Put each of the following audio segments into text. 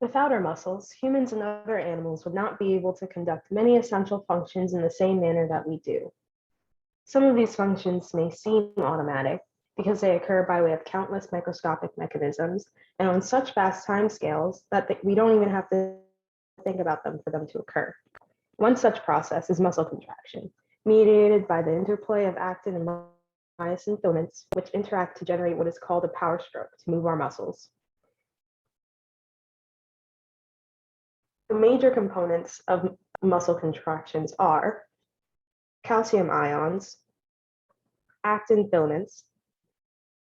Without our muscles, humans and other animals would not be able to conduct many essential functions in the same manner that we do. Some of these functions may seem automatic because they occur by way of countless microscopic mechanisms and on such vast timescales that we don't even have to think about them for them to occur. One such process is muscle contraction, mediated by the interplay of actin and myosin filaments, which interact to generate what is called a power stroke to move our muscles. The major components of muscle contractions are calcium ions, actin filaments,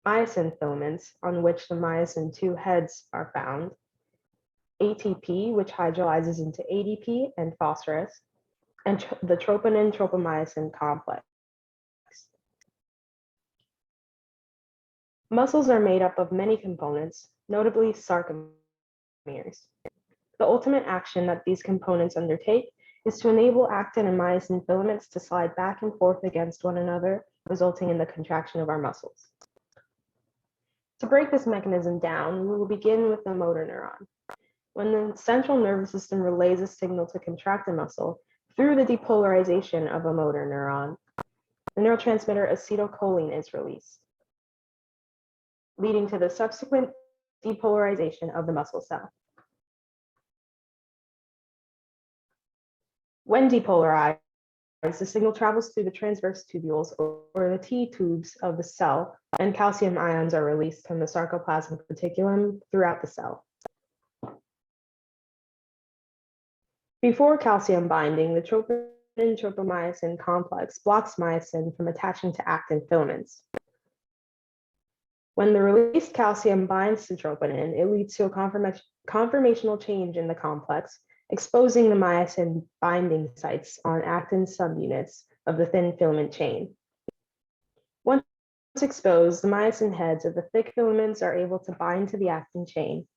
myosin filaments, on which the myosin 2 heads are found, ATP, which hydrolyzes into ADP and phosphorus, and the troponin-tropomyosin complex. Muscles are made up of many components, notably sarcomeres. The ultimate action that these components undertake is to enable actin and myosin filaments to slide back and forth against one another, resulting in the contraction of our muscles. To break this mechanism down, we will begin with the motor neuron. When the central nervous system relays a signal to contract a muscle through the depolarization of a motor neuron, the neurotransmitter acetylcholine is released, leading to the subsequent depolarization of the muscle cell. When depolarized, the signal travels through the transverse tubules or the T-tubes of the cell, and calcium ions are released from the sarcoplasmic reticulum throughout the cell. Before calcium binding, the troponin-tropomyosin complex blocks myosin from attaching to actin filaments. When the released calcium binds to troponin, it leads to a conformational change in the complex, exposing the myosin binding sites on actin subunits of the thin filament chain. Once exposed, the myosin heads of the thick filaments are able to bind to the actin chain,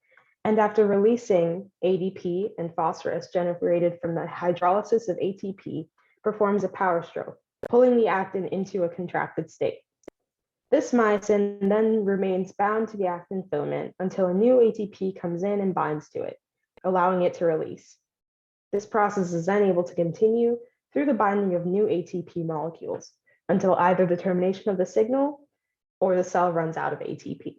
and after releasing ADP and phosphorus generated from the hydrolysis of ATP, performs a power stroke, pulling the actin into a contracted state. This myosin then remains bound to the actin filament until a new ATP comes in and binds to it, allowing it to release. This process is then able to continue through the binding of new ATP molecules until either the termination of the signal or the cell runs out of ATP.